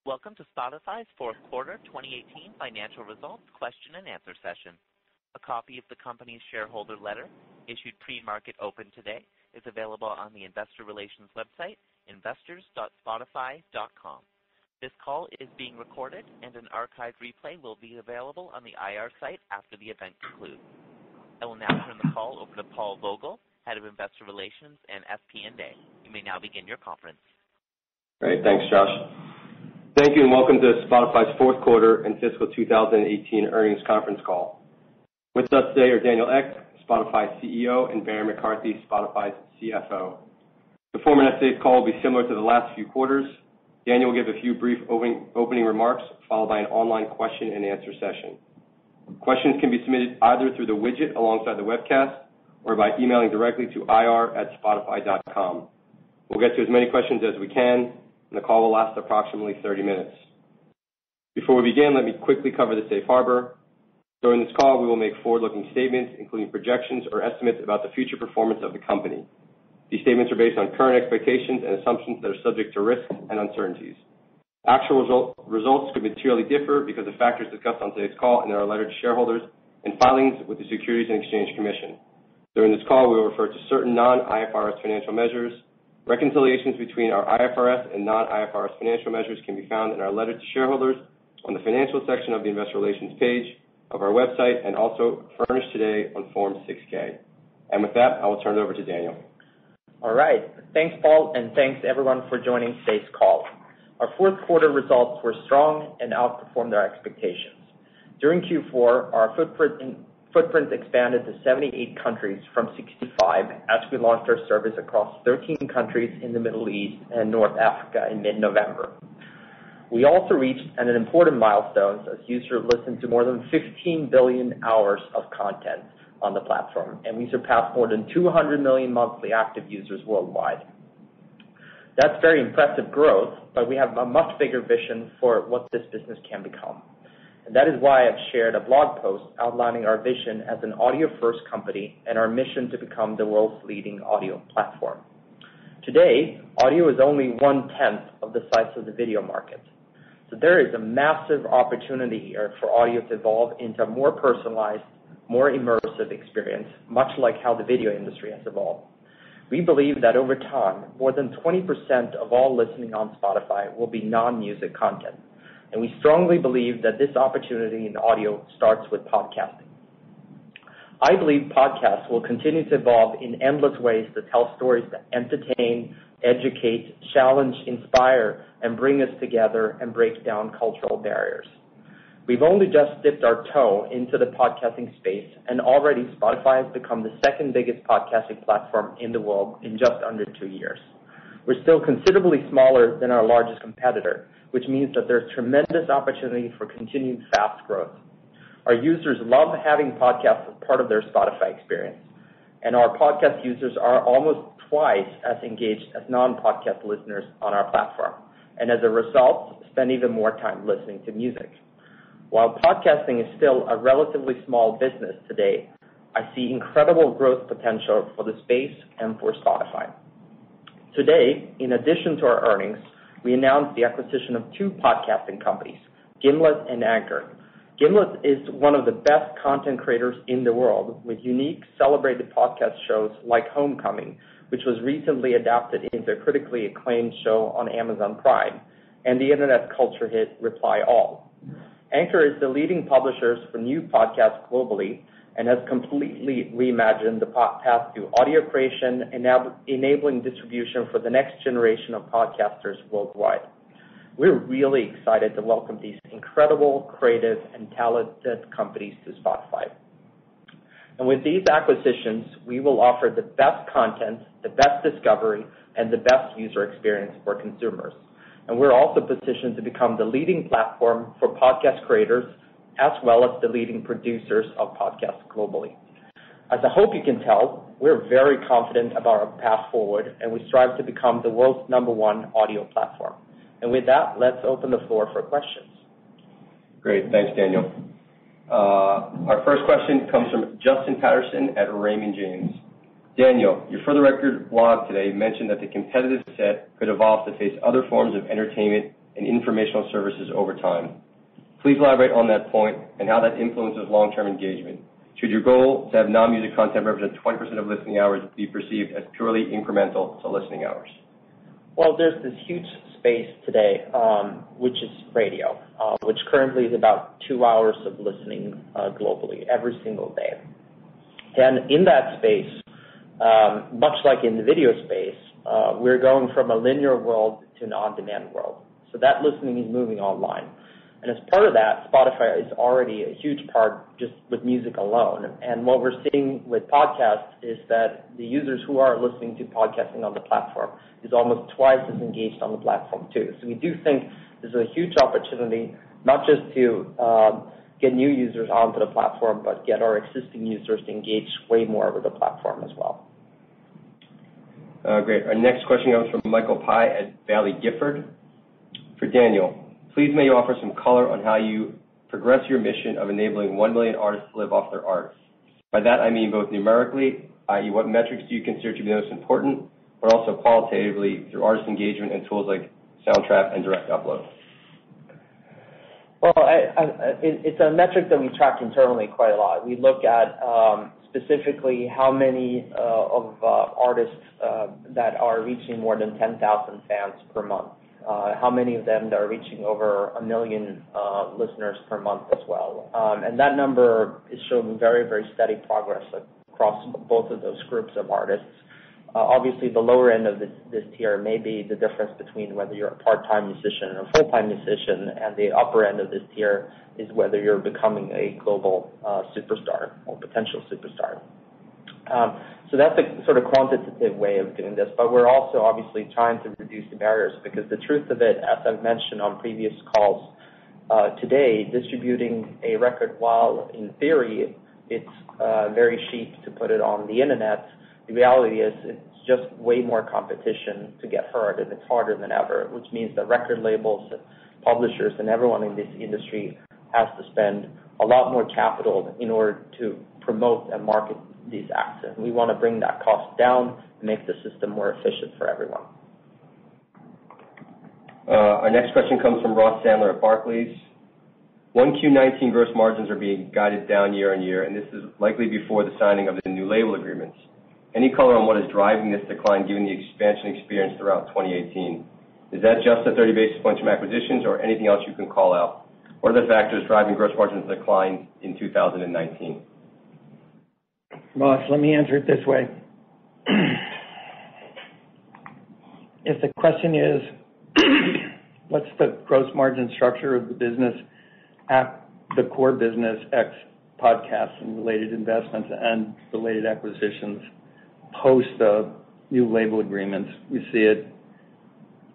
Welcome to Spotify's fourth quarter 2018 financial results question and answer session. A copy of the company's shareholder letter, issued pre-market open today, is available on the investor relations website, investors.spotify.com. This call is being recorded, and an archived replay will be available on the IR site after the event concludes. I will now turn the call over to Paul Vogel, Head of Investor Relations and FP&A. You may now begin your conference. Great. Thanks, Josh. Thank you and welcome to Spotify's fourth quarter and fiscal 2018 earnings conference call. With us today are Daniel Ek, Spotify's CEO, and Barry McCarthy, Spotify's CFO. The format of today's call will be similar to the last few quarters. Daniel will give a few brief opening remarks, followed by an online question and answer session. Questions can be submitted either through the widget alongside the webcast or by emailing directly to ir@spotify.com. We'll get to as many questions as we can, and the call will last approximately 30 minutes. Before we begin, let me quickly cover the safe harbor. During this call, we will make forward-looking statements, including projections or estimates about the future performance of the company. These statements are based on current expectations and assumptions that are subject to risks and uncertainties. Actual results could materially differ because of factors discussed on today's call and in our letter to shareholders and filings with the Securities and Exchange Commission. During this call, we will refer to certain non-IFRS financial measures. Reconciliations between our IFRS and non-IFRS financial measures can be found in our letter to shareholders on the financial section of the investor relations page of our website, and also furnished today on Form 6-K. And with that, I will turn it over to Daniel. All right. Thanks, Paul, and thanks everyone for joining today's call. Our fourth quarter results were strong and outperformed our expectations. During Q4, our footprint expanded to 78 countries from 65 as we launched our service across 13 countries in the Middle East and North Africa in mid-November. We also reached an important milestone as users listened to more than 15 billion hours of content on the platform, and we surpassed more than 200 million monthly active users worldwide. That's very impressive growth, but we have a much bigger vision for what this business can become. And that is why I've shared a blog post outlining our vision as an audio-first company and our mission to become the world's leading audio platform. Today, audio is only 1/10 of the size of the video market. So there is a massive opportunity here for audio to evolve into a more personalized, more immersive experience, much like how the video industry has evolved. We believe that over time, more than 20% of all listening on Spotify will be non-music content. And we strongly believe that this opportunity in audio starts with podcasting. I believe podcasts will continue to evolve in endless ways to tell stories that entertain, educate, challenge, inspire, and bring us together and break down cultural barriers. We've only just dipped our toe into the podcasting space, and already Spotify has become the second biggest podcasting platform in the world in just under 2 years. We're still considerably smaller than our largest competitor, which means that there's tremendous opportunity for continued fast growth. Our users love having podcasts as part of their Spotify experience, and our podcast users are almost twice as engaged as non-podcast listeners on our platform, and as a result, spend even more time listening to music. While podcasting is still a relatively small business today, I see incredible growth potential for the space and for Spotify. Today, in addition to our earnings, we announced the acquisition of 2 podcasting companies, Gimlet and Anchor. Gimlet is one of the best content creators in the world, with unique, celebrated podcast shows like Homecoming, which was recently adapted into a critically acclaimed show on Amazon Prime, and the internet culture hit Reply All. Anchor is the leading publisher for new podcasts globally and has completely reimagined the path to audio creation and enabling distribution for the next generation of podcasters worldwide. We're really excited to welcome these incredible, creative, and talented companies to Spotify. And with these acquisitions, we will offer the best content, the best discovery, and the best user experience for consumers. And we're also positioned to become the leading platform for podcast creators, as well as the leading producers of podcasts globally. As I hope you can tell, we're very confident about our path forward, and we strive to become the world's #1 audio platform. And with that, let's open the floor for questions. Great. Thanks, Daniel. Our first question comes from Justin Patterson at Raymond James. Daniel, your For the Record blog today mentioned that the competitive set could evolve to face other forms of entertainment and informational services over time. Please elaborate on that point and how that influences long-term engagement. Should your goal to have non-music content represent 20% of listening hours be perceived as purely incremental to listening hours? Well, there's this huge space today, which is radio, which currently is about 2 hours of listening globally every single day. And in that space, much like in the video space, we're going from a linear world to an on-demand world. So that listening is moving online. And as part of that, Spotify is already a huge part just with music alone. And what we're seeing with podcasts is that the users who are listening to podcasting on the platform is almost twice as engaged on the platform too. So we do think there's a huge opportunity not just to get new users onto the platform, but get our existing users to engage way more with the platform as well. Great. Our next question comes from Michael Pye at Valley Gifford. For Daniel, please may you offer some color on how you progress your mission of enabling 1 million artists to live off their art. By that I mean both numerically, i.e. what metrics do you consider to be most important, but also qualitatively through artist engagement and tools like Soundtrap and Direct Upload. Well, it's a metric that we track internally quite a lot. We look at specifically how many of artists that are reaching more than 10,000 fans per month. How many of them that are reaching over 1 million listeners per month as well. And that number is showing very, very steady progress across both of those groups of artists. Obviously, the lower end of this tier may be the difference between whether you're a part-time musician or a full-time musician, and the upper end of this tier is whether you're becoming a global superstar or potential superstar. So that's a sort of quantitative way of doing this, but we're also obviously trying to reduce the barriers because the truth of it, as I've mentioned on previous calls today, distributing a record while in theory it's very cheap to put it on the internet, the reality is it's just way more competition to get heard, and it's harder than ever, which means that record labels, publishers, and everyone in this industry has to spend a lot more capital in order to promote and market these acts. And we want to bring that cost down and make the system more efficient for everyone. Our next question comes from Ross Sandler at Barclays. 1Q19 gross margins are being guided down year on year, and this is likely before the signing of the new label agreements. Any color on what is driving this decline given the expansion experienced throughout 2018? Is that just the 30 basis points from acquisitions or anything else you can call out? What are the factors driving gross margins decline in 2019? Ross, let me answer it this way. If the question is, what's the gross margin structure of the business at the core business, ex podcasts and related investments and related acquisitions, post the new label agreements, we see it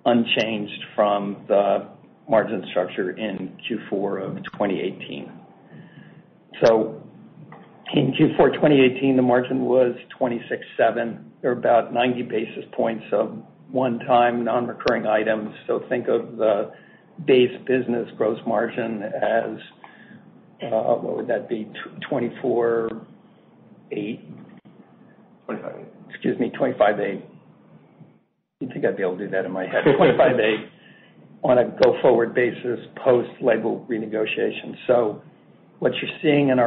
unchanged from the margin structure in Q4 of 2018. So in Q4 2018, the margin was 26.7. There were about 90 basis points of one-time non-recurring items. So think of the base business gross margin as, what would that be, 24.8? 25.8. Excuse me, 25.8. You'd think I'd be able to do that in my head. 25.8 on a go-forward basis post-label renegotiation. So what you're seeing in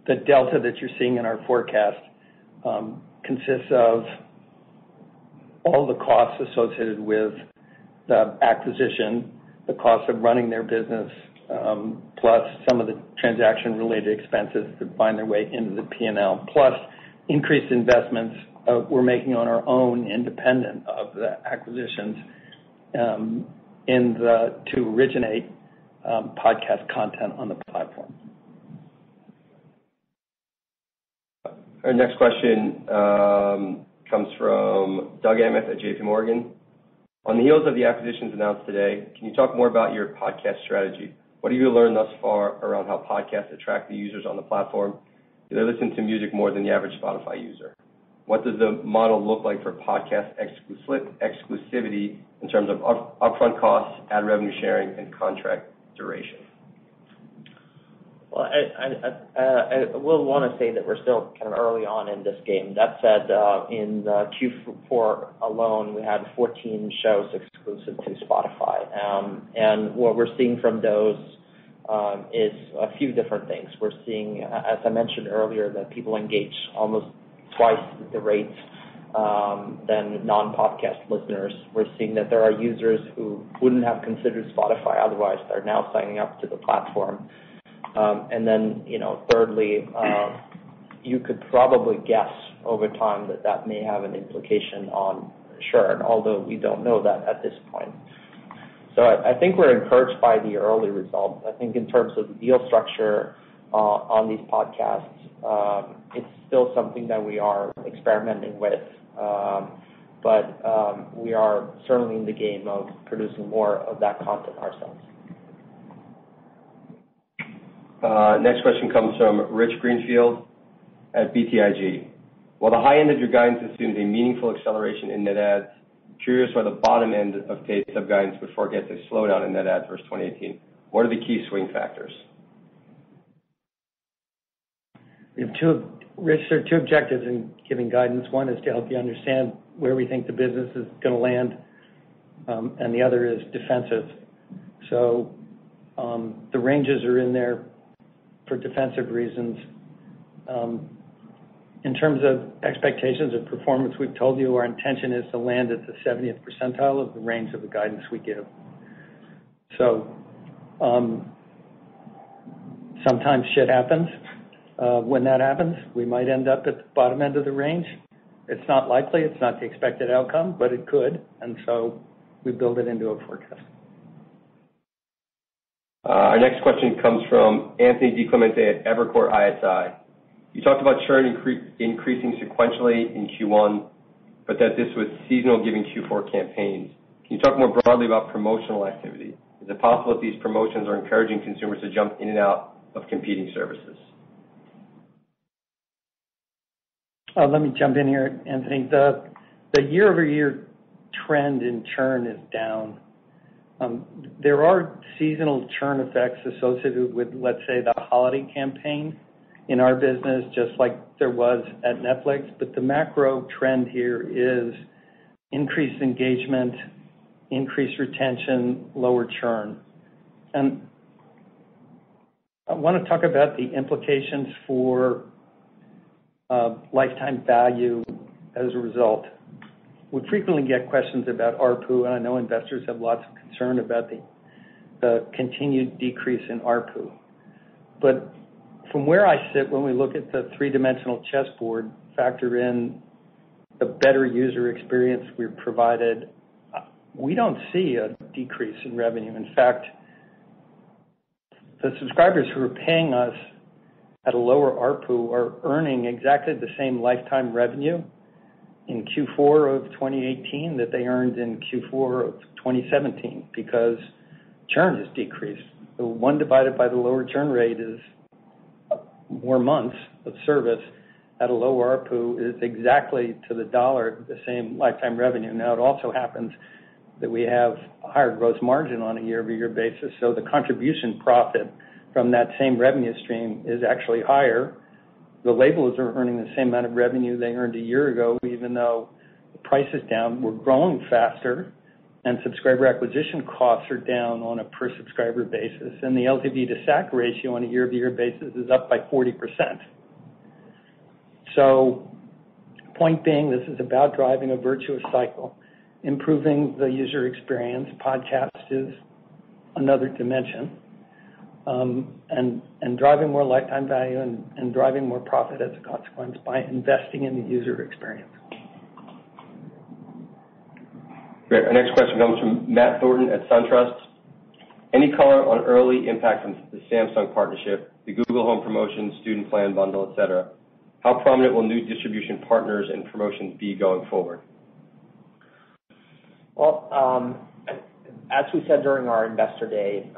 the delta that you're seeing in our forecast consists of all the costs associated with the acquisition, the cost of running their business, plus some of the transaction-related expenses that find their way into the P&L, plus increased investments we're making on our own, independent of the acquisitions, to originate podcast content on the platform. Our next question comes from Doug Emmett at JP Morgan. On the heels of the acquisitions announced today, can you talk more about your podcast strategy? What have you learned thus far around how podcasts attract the users on the platform? Do they listen to music more than the average Spotify user? What does the model look like for podcast exclusivity in terms of upfront costs, ad revenue sharing, and contract duration? Well, I will want to say that we're still kind of early on in this game. That said, in Q4 alone, we had 14 shows exclusive to Spotify. And what we're seeing from those is a few different things. We're seeing, as I mentioned earlier, that people engage almost twice the rates than non-podcast listeners. We're seeing that there are users who wouldn't have considered Spotify otherwise that are now signing up to the platform. And then, thirdly, you could probably guess over time that may have an implication on churn, although we don't know that at this point. So I think we're encouraged by the early results. I think in terms of the deal structure on these podcasts, it's still something that we are experimenting with, but we are certainly in the game of producing more of that content ourselves. Next question comes from Rich Greenfield at BTIG. While the high end of your guidance assumes a meaningful acceleration in net adds, curious why the bottom end of paid sub guidance would forecast a slowdown in net adds versus 2018. What are the key swing factors? We have Rich, there are two objectives in giving guidance. One is to help you understand where we think the business is going to land, and the other is defensive. So the ranges are in there for defensive reasons. In terms of expectations of performance, we've told you our intention is to land at the 70th percentile of the range of the guidance we give. So sometimes shit happens. When that happens, we might end up at the bottom end of the range. It's not likely. It's not the expected outcome, but it could. And so we build it into a forecast. Our next question comes from Anthony DiClemente at Evercore ISI. You talked about churn increasing sequentially in Q1, but that this was seasonal given Q4 campaigns. Can you talk more broadly about promotional activity? Is it possible that these promotions are encouraging consumers to jump in and out of competing services? Let me jump in here, Anthony. The year-over-year trend in churn is down. There are seasonal churn effects associated with, let's say, the holiday campaign in our business, just like there was at Netflix. But the macro trend here is increased engagement, increased retention, lower churn. And I want to talk about the implications for lifetime value as a result. We frequently get questions about ARPU, and I know investors have lots of concern about the continued decrease in ARPU. But from where I sit, when we look at the three-dimensional chessboard, factor in the better user experience we've provided, we don't see a decrease in revenue. In fact, the subscribers who are paying us at a lower ARPU are earning exactly the same lifetime revenue in Q4 of 2018 that they earned in Q4 of 2017 because churn has decreased. The one divided by the lower churn rate is more months of service at a lower ARPU is exactly to the dollar the same lifetime revenue. Now, it also happens that we have a higher gross margin on a year-over-year basis, so the contribution profit from that same revenue stream is actually higher. The labels are earning the same amount of revenue they earned a year ago, even though the price is down. We're growing faster, and subscriber acquisition costs are down on a per-subscriber basis, and the LTV to SAC ratio on a year-over-year basis is up by 40%. So, point being, this is about driving a virtuous cycle, improving the user experience. Podcast is another dimension. And driving more lifetime value and driving more profit as a consequence by investing in the user experience. Great. Our next question comes from Matt Thornton at SunTrust. Any color on early impact from the Samsung partnership, the Google Home promotion, student plan bundle, et cetera? How prominent will new distribution partners and promotions be going forward? Well, as we said during our Investor Day,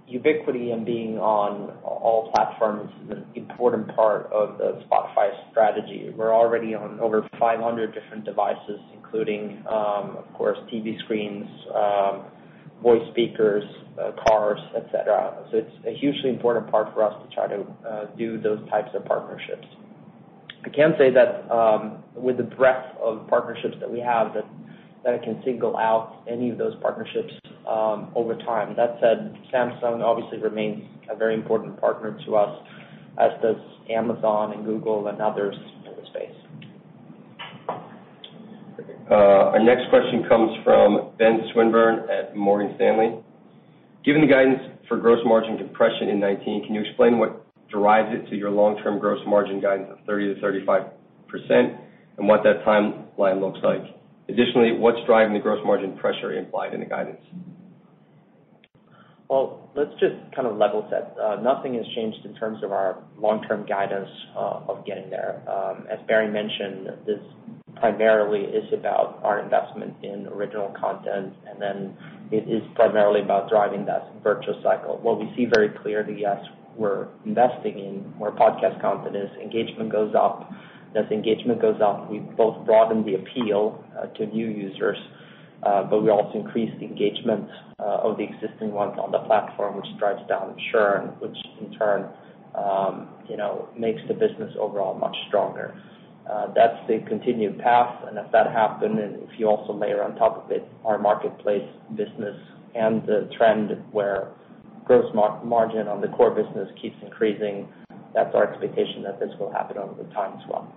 ubiquity and being on all platforms is an important part of the Spotify strategy. We're already on over 500 different devices, including, of course, TV screens, voice speakers, cars, etc. So it's a hugely important part for us to try to do those types of partnerships. I can say that with the breadth of partnerships that we have, that I can single out any of those partnerships over time. That said, Samsung obviously remains a very important partner to us, as does Amazon and Google and others in the space. Our next question comes from Ben Swinburne at Morgan Stanley. Given the guidance for gross margin compression in 2019, can you explain what drives it to your long-term gross margin guidance of 30 to 35% and what that timeline looks like? Additionally, what's driving the gross margin pressure implied in the guidance? Well, let's just kind of level set. Nothing has changed in terms of our long-term guidance of getting there. As Barry mentioned, this primarily is about our investment in original content, and then it is primarily about driving that virtuous cycle. What we see very clearly, yes, we're investing in where podcast content is, engagement goes up. As engagement goes up, we both broaden the appeal to new users, but we also increase the engagement of the existing ones on the platform, which drives down churn, which in turn, makes the business overall much stronger. That's the continued path, and if that happened, and if you also layer on top of it our marketplace business and the trend where gross margin on the core business keeps increasing, that's our expectation that this will happen over time as well.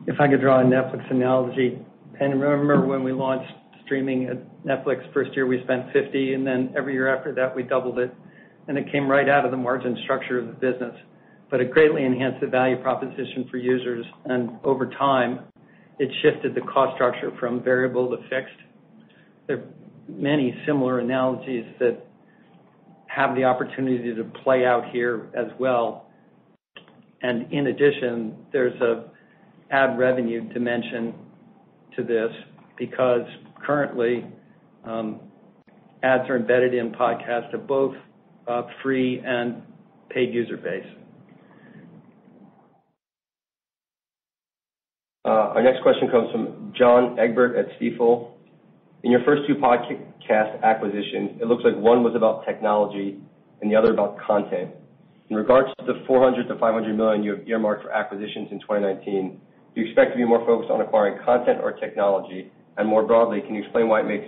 If I could draw a Netflix analogy, and remember when we launched streaming at Netflix, first year we spent $50, and then every year after that we doubled it, and it came right out of the margin structure of the business. But it greatly enhanced the value proposition for users, and over time it shifted the cost structure from variable to fixed. There are many similar analogies that have the opportunity to play out here as well. And in addition, there's a ad revenue dimension to this, because currently ads are embedded in podcasts of both free and paid user base. Our next question comes from John Egbert at Stifel. In your first two podcast acquisitions, it looks like one was about technology and the other about content. In regards to the $400 to $500 million you have earmarked for acquisitions in 2019, do you expect to be more focused on acquiring content or technology? And more broadly, can you explain why it makes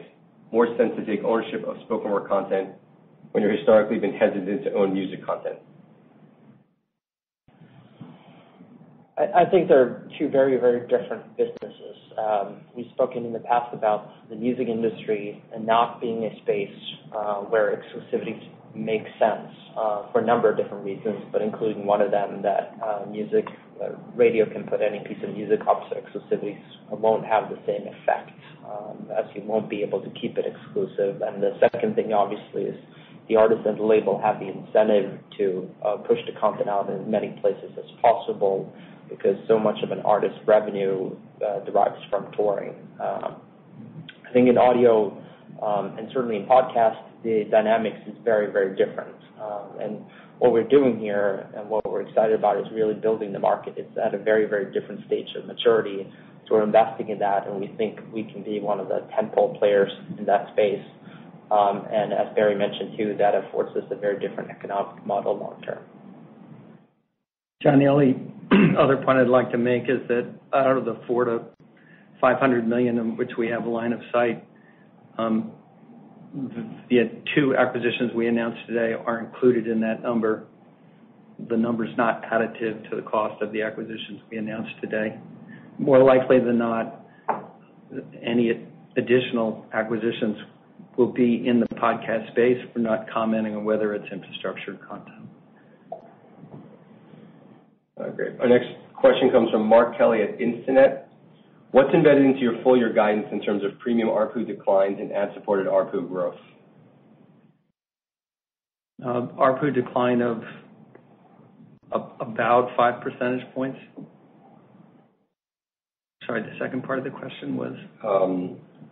more sense to take ownership of spoken word content when you've historically been hesitant to own music content? I think they're two very, very different businesses. We've spoken in the past about the music industry and not being a space where exclusivity makes sense for a number of different reasons, but including one of them that radio can put any piece of music up, so exclusivities won't have the same effect, as you won't be able to keep it exclusive. And the second thing, obviously, is the artist and the label have the incentive to push the content out in as many places as possible, because so much of an artist's revenue derives from touring. I think in audio, and certainly in podcasts, the dynamics is very, very different. And what we're doing here and what we're excited about is really building the market. It's at a very, very different stage of maturity. So we're investing in that, and we think we can be one of the tentpole players in that space. And as Barry mentioned too, that affords us a very different economic model long term. John, the only other point I'd like to make is that out of the $400 to $500 million in which we have a line of sight, the two acquisitions we announced today are included in that number. The number's not additive to the cost of the acquisitions we announced today. More likely than not, any additional acquisitions will be in the podcast space. We're not commenting on whether it's infrastructure or content. Great. Our next question comes from Mark Kelly at Instinet. What's embedded into your full year guidance in terms of premium ARPU declines and ad-supported ARPU growth? ARPU decline of about 5 percentage points. Sorry, the second part of the question was?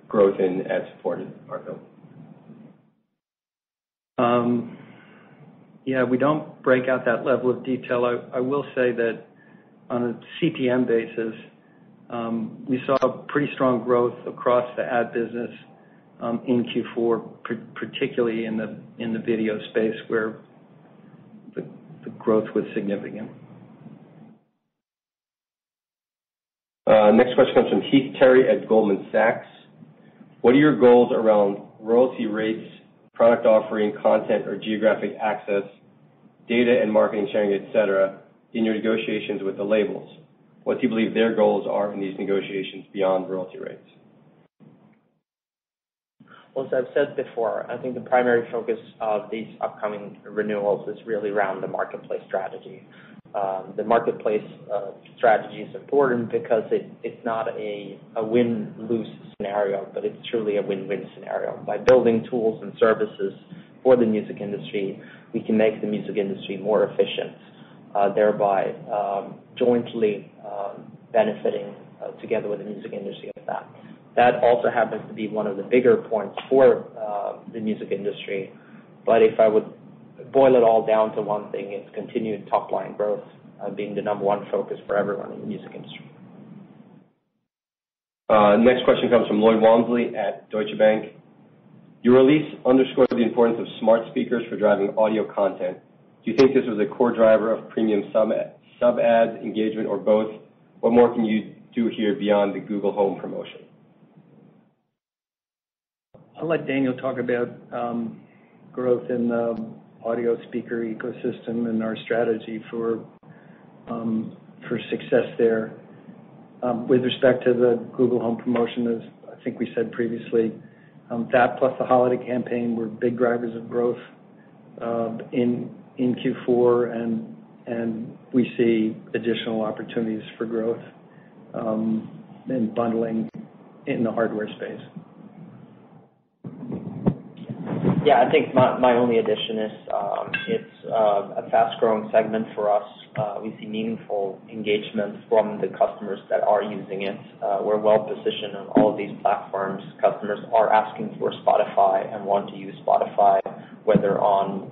Growth in ad-supported ARPU. Yeah, we don't break out that level of detail. I will say that on a CPM basis, we saw pretty strong growth across the ad business in Q4, particularly in the video space where the growth was significant. Next question comes from Heath Terry at Goldman Sachs. What are your goals around royalty rates, product offering, content or geographic access, data and marketing sharing, etc., in your negotiations with the labels? What do you believe their goals are in these negotiations beyond royalty rates? Well, as I've said before, I think the primary focus of these upcoming renewals is really around the marketplace strategy. The marketplace strategy is important because it's not a win-lose scenario, but it's truly a win-win scenario. By building tools and services for the music industry, we can make the music industry more efficient, thereby jointly benefiting together with the music industry of that. That also happens to be one of the bigger points for the music industry. But if I would boil it all down to one thing, it's continued top-line growth being the number one focus for everyone in the music industry. Next question comes from Lloyd Walmsley at Deutsche Bank. Your release underscored the importance of smart speakers for driving audio content. Do you think this was a core driver of premium sub-ads, engagement, or both? What more can you do here beyond the Google Home promotion? I'll let Daniel talk about growth in the audio speaker ecosystem and our strategy for success there. With respect to the Google Home promotion, as I think we said previously, that plus the holiday campaign were big drivers of growth in Q4, and we see additional opportunities for growth and bundling in the hardware space. Yeah, I think my only addition is it's a fast-growing segment for us. We see meaningful engagement from the customers that are using it. We're well-positioned on all of these platforms. Customers are asking for Spotify and want to use Spotify, whether on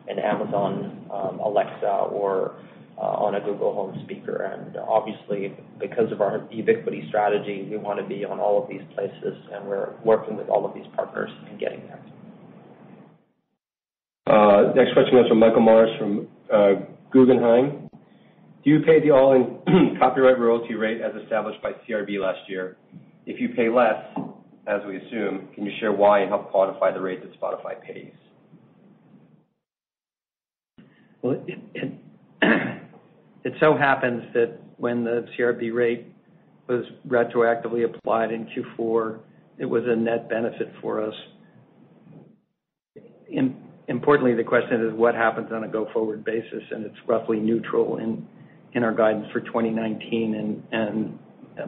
an Amazon Alexa or on a Google Home speaker. And obviously, because of our ubiquity strategy, we want to be on all of these places, and we're working with all of these partners in getting there. Next question comes from Michael Morris from Guggenheim. Do you pay the all-in copyright royalty rate as established by CRB last year? If you pay less, as we assume, can you share why and help quantify the rate that Spotify pays? Well, it so happens that when the CRB rate was retroactively applied in Q4, it was a net benefit for us. Importantly, the question is what happens on a go-forward basis, and it's roughly neutral in our guidance for 2019, and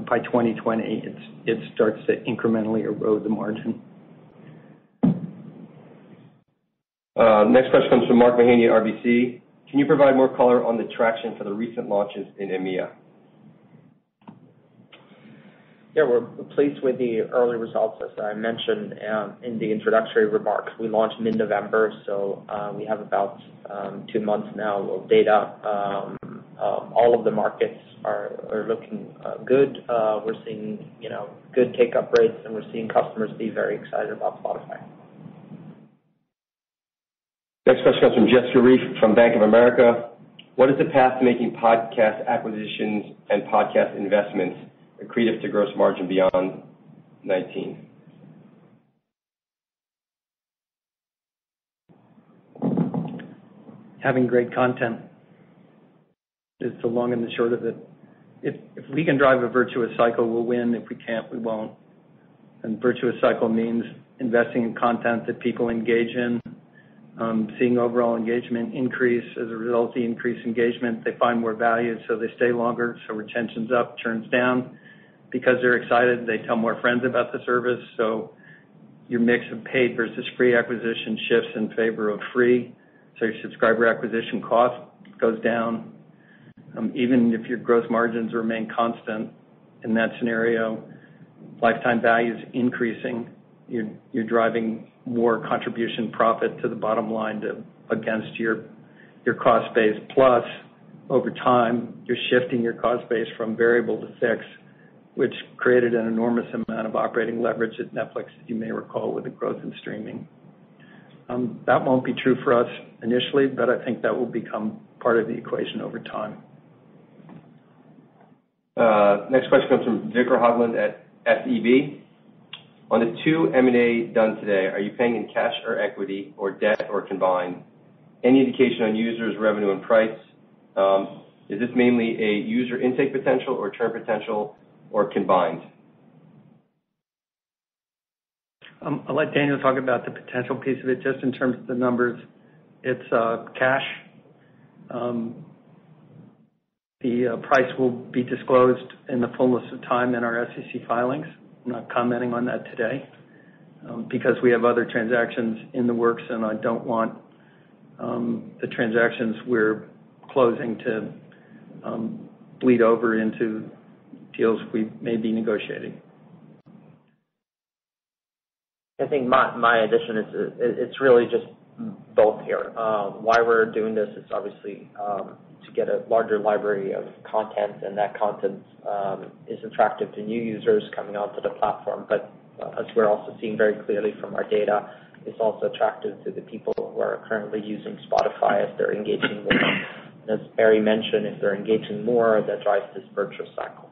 by 2020, it starts to incrementally erode the margin. Next question comes from Mark Mahaney at RBC. Can you provide more color on the traction for the recent launches in EMEA? Yeah, we're pleased with the early results. As I mentioned in the introductory remarks, we launched mid-November, so we have about 2 months now of data. All of the markets are looking good. We're seeing good take-up rates, and we're seeing customers be very excited about Spotify. Next question comes from Jessica Reif from Bank of America. What is the path to making podcast acquisitions and podcast investments accretive to gross margin beyond 19? Having great content is the long and the short of it. If we can drive a virtuous cycle, we'll win. If we can't, we won't. And virtuous cycle means investing in content that people engage in, seeing overall engagement increase. As a result of the increased engagement, they find more value, so they stay longer, so retention's up, churn's down. Because they're excited, they tell more friends about the service, so your mix of paid versus free acquisition shifts in favor of free, so your subscriber acquisition cost goes down. Even if your gross margins remain constant in that scenario, lifetime value is increasing. You're driving more contribution profit to the bottom line against your cost base. Plus, over time, you're shifting your cost base from variable to fixed, which created an enormous amount of operating leverage at Netflix, you may recall, with the growth in streaming. That won't be true for us initially, but I think that will become part of the equation over time. Next question comes from Viktor Haglund at SEB. On the two M&A done today, are you paying in cash or equity or debt or combined? Any indication on users, revenue, and price? Is this mainly a user intake potential or churn potential or combined? I'll let Daniel talk about the potential piece of it. Just in terms of the numbers, it's cash. The price will be disclosed in the fullness of time in our SEC filings. I'm not commenting on that today because we have other transactions in the works, and I don't want the transactions we're closing to bleed over into deals we may be negotiating. I think my addition is it's really just both here. Why we're doing this is obviously to get a larger library of content, and that content is attractive to new users coming onto the platform. But as we're also seeing very clearly from our data, it's also attractive to the people who are currently using Spotify as they're engaging more. And as Barry mentioned, if they're engaging more, that drives this virtuous cycle.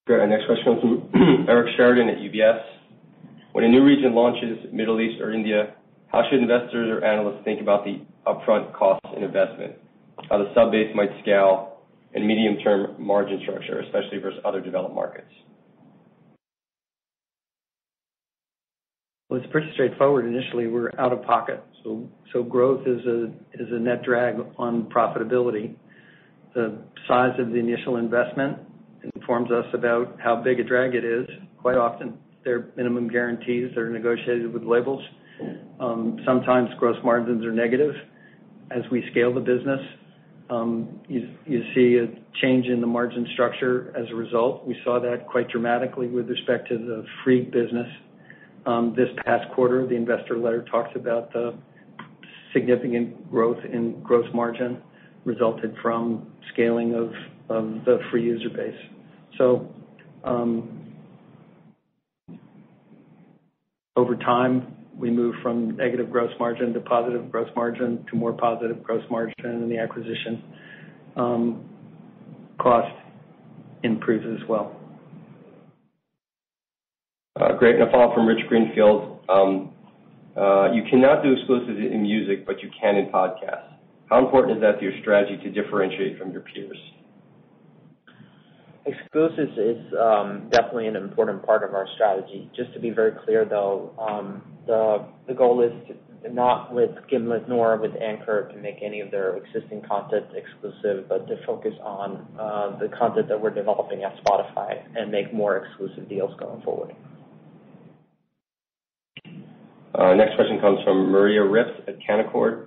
Great. Our next question comes from Eric Sheridan at UBS. When a new region launches, Middle East or India, how should investors or analysts think about the upfront costs and investment, how the sub base might scale, and medium-term margin structure, especially versus other developed markets? Well, it's pretty straightforward. Initially, we're out of pocket, so growth is a net drag on profitability. The size of the initial investment informs us about how big a drag it is. Quite often, there are minimum guarantees that are negotiated with labels. Sometimes gross margins are negative. As we scale the business, you see a change in the margin structure as a result. We saw that quite dramatically with respect to the free business. This past quarter, the investor letter talks about the significant growth in gross margin resulted from scaling of the free user base. So over time, we move from negative gross margin to positive gross margin to more positive gross margin, and the acquisition cost improves as well. Great. And a follow-up from Rich Greenfield. You cannot do exclusives in music, but you can in podcasts. How important is that to your strategy to differentiate from your peers? Exclusives is definitely an important part of our strategy. Just to be very clear, though, the goal is to not with Gimlet nor with Anchor to make any of their existing content exclusive, but to focus on the content that we're developing at Spotify and make more exclusive deals going forward. Next question comes from Maria Ripps at Canaccord.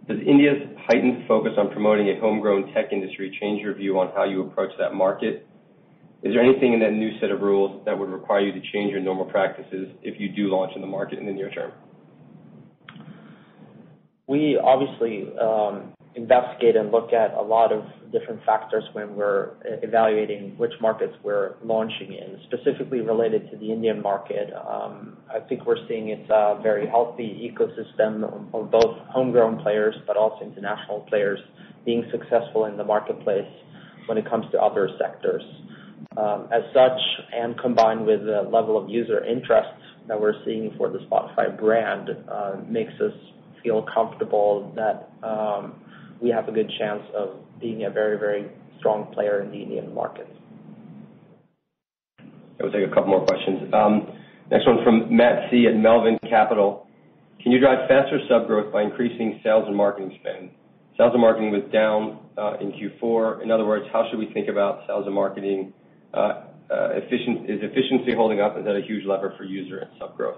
Does India's heightened focus on promoting a homegrown tech industry change your view on how you approach that market? Is there anything in that new set of rules that would require you to change your normal practices if you do launch in the market in the near term? We obviously investigate and look at a lot of different factors when we're evaluating which markets we're launching in. Specifically related to the Indian market, I think we're seeing it's a very healthy ecosystem of both homegrown players but also international players being successful in the marketplace when it comes to other sectors. As such, and combined with the level of user interest that we're seeing for the Spotify brand, makes us feel comfortable that we have a good chance of being a very, very strong player in the Indian market. We'll take a couple more questions. Next one from Matt C. at Melvin Capital. Can you drive faster sub growth by increasing sales and marketing spend? Sales and marketing was down in Q4. In other words, how should we think about sales and marketing? Is efficiency holding up? Is that a huge lever for user and sub growth?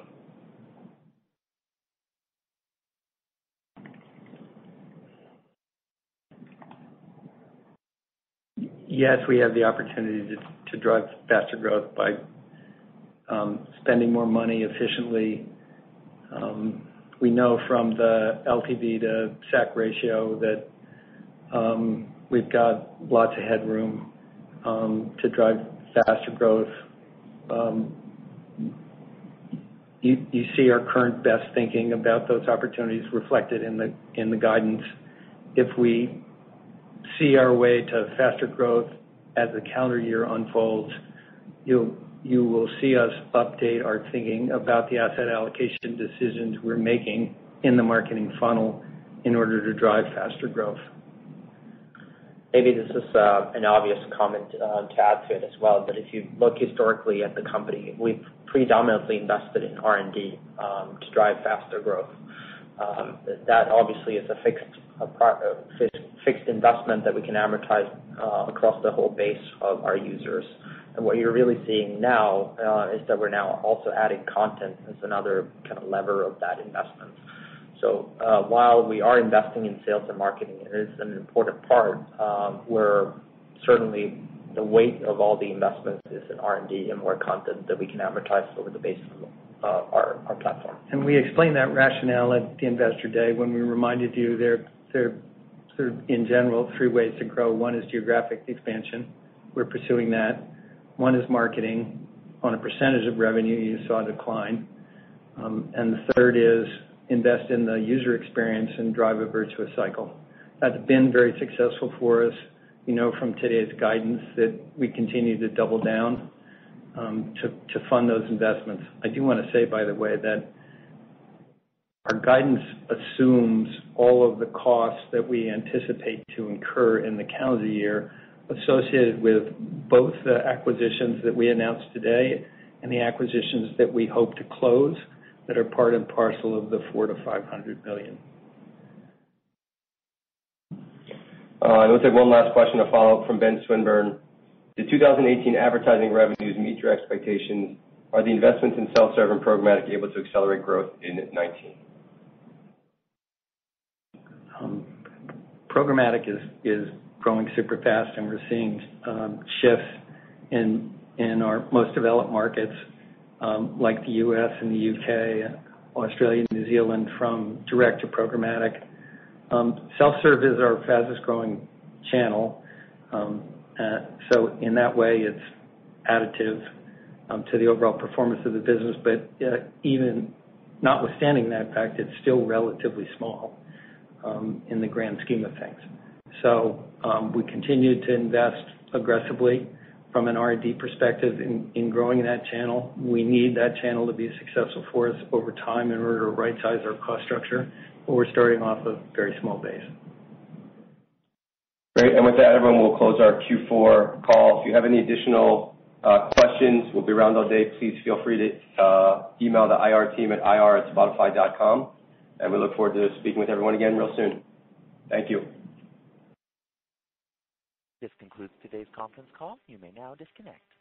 Yes, we have the opportunity to drive faster growth by spending more money efficiently. We know from the LTV to SAC ratio that We've got lots of headroom to drive faster growth. You see our current best thinking about those opportunities reflected in the guidance. If we see our way to faster growth as the calendar year unfolds, you will see us update our thinking about the asset allocation decisions we're making in the marketing funnel in order to drive faster growth. Maybe this is an obvious comment to add to it as well, but if you look historically at the company, we've predominantly invested in R&D to drive faster growth. That obviously is a fixed investment that we can amortize across the whole base of our users. And what you're really seeing now is that we're now also adding content as another kind of lever of that investment. So while we are investing in sales and marketing, it is an important part where certainly the weight of all the investments is in R&D and more content that we can amortize over the base of our platform. And we explained that rationale at the Investor Day when we reminded you there are sort of in general 3 ways to grow. One is geographic expansion. We're pursuing that. One is marketing. On a percentage of revenue, you saw a decline. And the third is invest in the user experience and drive a virtuous cycle. That's been very successful for us. You know from today's guidance that we continue to double down to fund those investments. I do want to say, by the way, that our guidance assumes all of the costs that we anticipate to incur in the calendar year associated with both the acquisitions that we announced today and the acquisitions that we hope to close that are part and parcel of the $400 to $500 million. We'll take one last question to follow up from Ben Swinburne. Did 2018 advertising revenues meet your expectations? Are the investments in self-serve and programmatic able to accelerate growth in 2019? Programmatic is growing super fast, and we're seeing shifts in our most developed markets like the U.S. and the U.K., Australia, and New Zealand from direct to programmatic. Self-serve is our fastest growing channel, so in that way it's additive to the overall performance of the business, but even notwithstanding that fact, it's still relatively small in the grand scheme of things. So we continue to invest aggressively from an R&D perspective in growing that channel. We need that channel to be successful for us over time in order to right-size our cost structure, but we're starting off a very small base. Great, and with that, everyone, we'll close our Q4 call. If you have any additional questions, we'll be around all day. Please feel free to email the IR team at ir@spotify.com, and we look forward to speaking with everyone again real soon. Thank you. This concludes today's conference call. You may now disconnect.